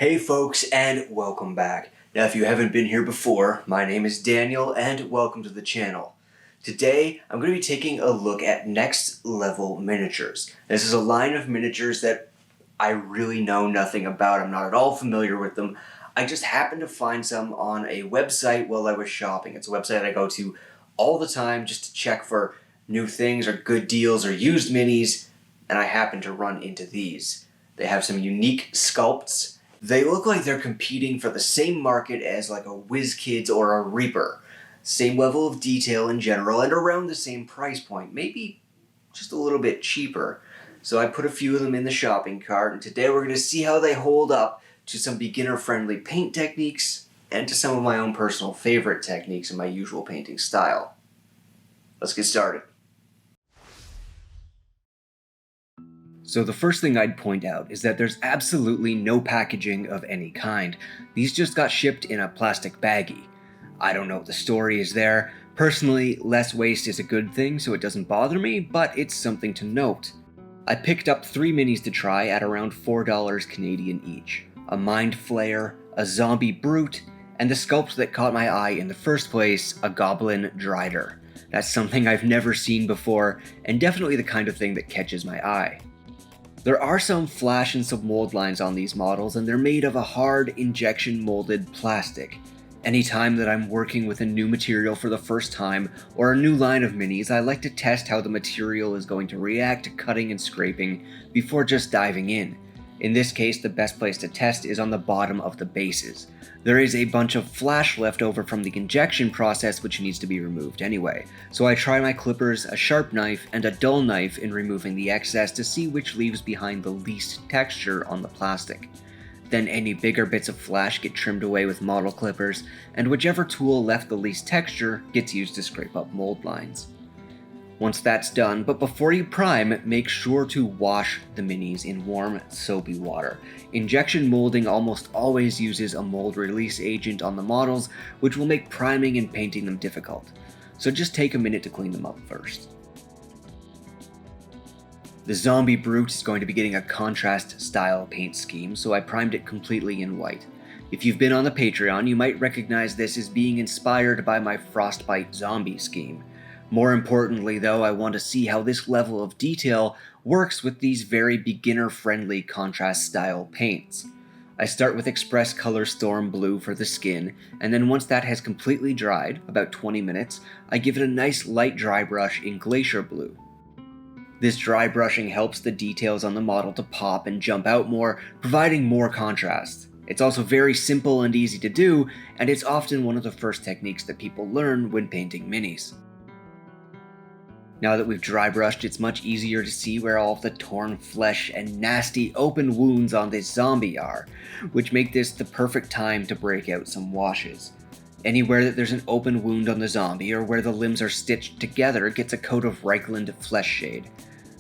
Hey folks, and welcome back. Now if you haven't been here before, my name is Daniel and welcome to the channel. Today I'm going to be taking a look at Next Level Miniatures. This is a line of miniatures that I really know nothing about. I'm not at all familiar with them. I just happened to find some on a website while I was shopping. It's a website I go to all the time just to check for new things or good deals or used minis, and I happened to run into these. They have some unique sculpts. They look like they're competing for the same market as like a WizKids or a Reaper. Same level of detail in general and around the same price point, maybe just a little bit cheaper. So I put a few of them in the shopping cart, and today we're going to see how they hold up to some beginner-friendly paint techniques and to some of my own personal favorite techniques in my usual painting style. Let's get started. So the first thing I'd point out is that there's absolutely no packaging of any kind. These just got shipped in a plastic baggie. I don't know what the story is there. Personally, less waste is a good thing, so it doesn't bother me, but it's something to note. I picked up 3 minis to try at around $4 Canadian each. A Mind Flayer, a Zombie Brute, and the sculpt that caught my eye in the first place, a Goblin Drider. That's something I've never seen before, and definitely the kind of thing that catches my eye. There are some flash and some mold lines on these models, and they're made of a hard injection molded plastic. Anytime that I'm working with a new material for the first time, or a new line of minis, I like to test how the material is going to react to cutting and scraping before just diving in. In this case, the best place to test is on the bottom of the bases. There is a bunch of flash left over from the injection process which needs to be removed anyway, so I try my clippers, a sharp knife, and a dull knife in removing the excess to see which leaves behind the least texture on the plastic. Then any bigger bits of flash get trimmed away with model clippers, and whichever tool left the least texture gets used to scrape up mold lines. Once that's done, but before you prime, make sure to wash the minis in warm, soapy water. Injection molding almost always uses a mold release agent on the models, which will make priming and painting them difficult. So just take a minute to clean them up first. The Zombie Brute is going to be getting a contrast style paint scheme, so I primed it completely in white. If you've been on the Patreon, you might recognize this as being inspired by my Frostbite zombie scheme. More importantly though, I want to see how this level of detail works with these very beginner-friendly contrast style paints. I start with Express Color Storm Blue for the skin, and then once that has completely dried, about 20 minutes, I give it a nice light dry brush in Glacier Blue. This dry brushing helps the details on the model to pop and jump out more, providing more contrast. It's also very simple and easy to do, and it's often one of the first techniques that people learn when painting minis. Now that we've dry brushed, it's much easier to see where all of the torn flesh and nasty open wounds on this zombie are, which make this the perfect time to break out some washes. Anywhere that there's an open wound on the zombie or where the limbs are stitched together gets a coat of Reichland Flesh Shade.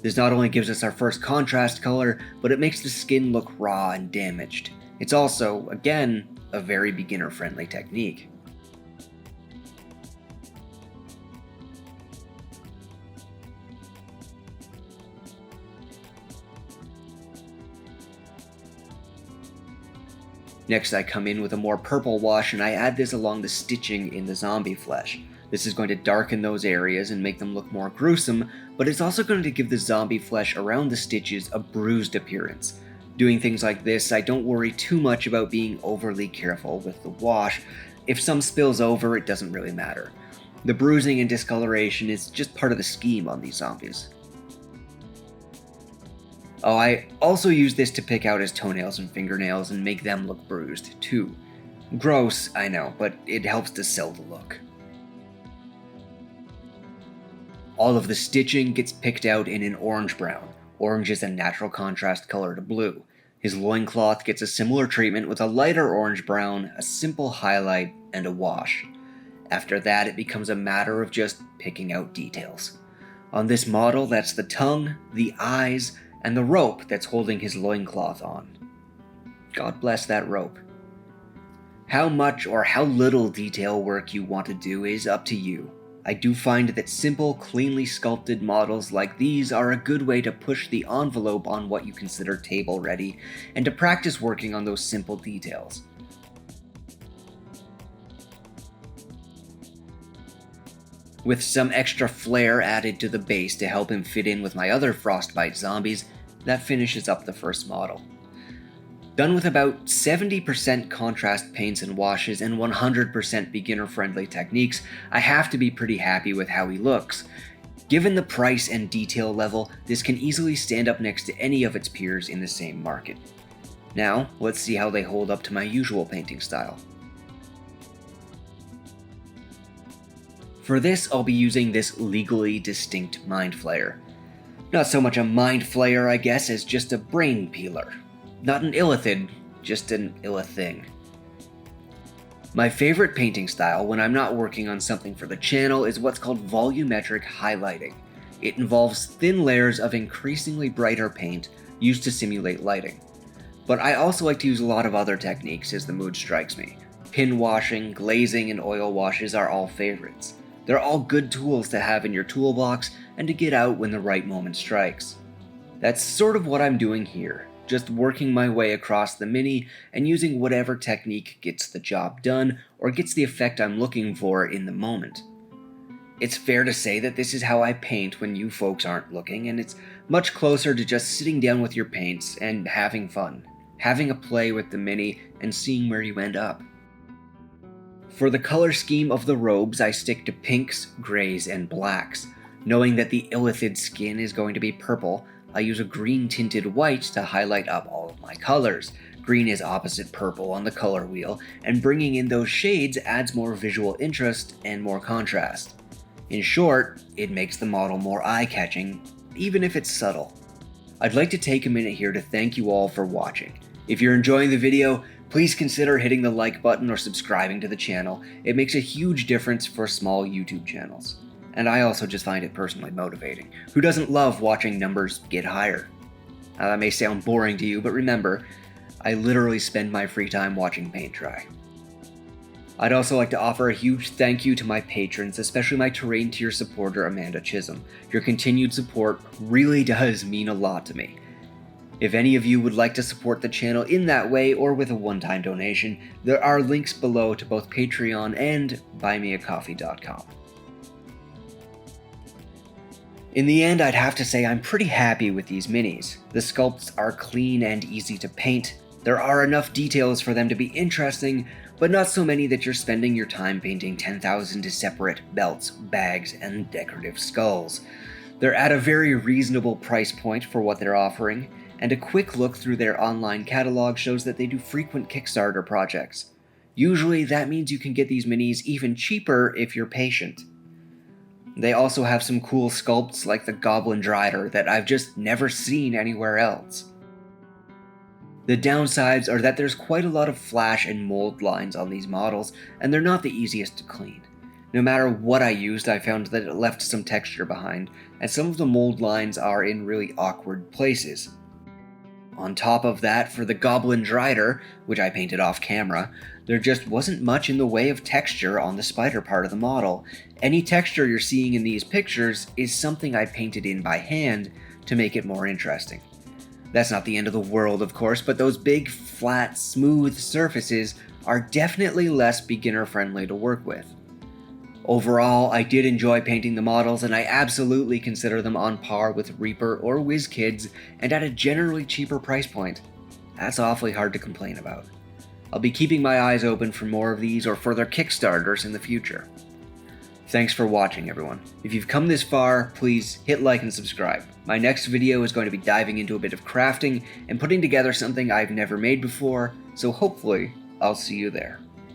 This not only gives us our first contrast color, but it makes the skin look raw and damaged. It's also, again, a very beginner-friendly technique. Next I come in with a more purple wash and I add this along the stitching in the zombie flesh. This is going to darken those areas and make them look more gruesome, but it's also going to give the zombie flesh around the stitches a bruised appearance. Doing things like this, I don't worry too much about being overly careful with the wash. If some spills over, it doesn't really matter. The bruising and discoloration is just part of the scheme on these zombies. Oh, I also use this to pick out his toenails and fingernails and make them look bruised, too. Gross, I know, but it helps to sell the look. All of the stitching gets picked out in an orange-brown. Orange is a natural contrast color to blue. His loincloth gets a similar treatment with a lighter orange-brown, a simple highlight, and a wash. After that, it becomes a matter of just picking out details. On this model, that's the tongue, the eyes, and the rope that's holding his loincloth on. God bless that rope. How much or how little detail work you want to do is up to you. I do find that simple, cleanly sculpted models like these are a good way to push the envelope on what you consider table ready, and to practice working on those simple details. With some extra flair added to the base to help him fit in with my other Frostbite zombies, that finishes up the first model. Done with about 70% contrast paints and washes and 100% beginner-friendly techniques, I have to be pretty happy with how he looks. Given the price and detail level, this can easily stand up next to any of its peers in the same market. Now, let's see how they hold up to my usual painting style. For this, I'll be using this legally distinct mind flayer. Not so much a mind flayer, I guess, as just a brain peeler. Not an illithid, just an illithing. My favorite painting style when I'm not working on something for the channel is what's called volumetric highlighting. It involves thin layers of increasingly brighter paint used to simulate lighting. But I also like to use a lot of other techniques as the mood strikes me. Pin washing, glazing, and oil washes are all favorites. They're all good tools to have in your toolbox and to get out when the right moment strikes. That's sort of what I'm doing here. Just working my way across the mini and using whatever technique gets the job done or gets the effect I'm looking for in the moment. It's fair to say that this is how I paint when you folks aren't looking, and it's much closer to just sitting down with your paints and having fun, having a play with the mini and seeing where you end up. For the color scheme of the robes, I stick to pinks, grays, and blacks. Knowing that the illithid skin is going to be purple, I use a green tinted white to highlight up all of my colors. Green is opposite purple on the color wheel, and bringing in those shades adds more visual interest and more contrast. In short, it makes the model more eye-catching, even if it's subtle. I'd like to take a minute here to thank you all for watching. If you're enjoying the video, please consider hitting the like button or subscribing to the channel. It makes a huge difference for small YouTube channels. And I also just find it personally motivating. Who doesn't love watching numbers get higher? Now, that may sound boring to you, but remember, I literally spend my free time watching paint dry. I'd also like to offer a huge thank you to my patrons, especially my Terrain Tier supporter Amanda Chisholm. Your continued support really does mean a lot to me. If any of you would like to support the channel in that way or with a one-time donation, there are links below to both Patreon and buymeacoffee.com. In the end, I'd have to say I'm pretty happy with these minis. The sculpts are clean and easy to paint. There are enough details for them to be interesting, but not so many that you're spending your time painting 10,000 separate belts, bags, and decorative skulls. They're at a very reasonable price point for what they're offering, and a quick look through their online catalog shows that they do frequent Kickstarter projects. Usually that means you can get these minis even cheaper if you're patient. They also have some cool sculpts like the Goblin Drider that I've just never seen anywhere else. The downsides are that there's quite a lot of flash and mold lines on these models, and they're not the easiest to clean. No matter what I used, I found that it left some texture behind, and some of the mold lines are in really awkward places. On top of that, for the Goblin Drider, which I painted off camera, there just wasn't much in the way of texture on the spider part of the model. Any texture you're seeing in these pictures is something I painted in by hand to make it more interesting. That's not the end of the world, of course, but those big, flat, smooth surfaces are definitely less beginner-friendly to work with. Overall, I did enjoy painting the models, and I absolutely consider them on par with Reaper or WizKids, and at a generally cheaper price point. That's awfully hard to complain about. I'll be keeping my eyes open for more of these or further Kickstarters in the future. Thanks for watching, everyone. If you've come this far, please hit like and subscribe. My next video is going to be diving into a bit of crafting and putting together something I've never made before, so hopefully I'll see you there.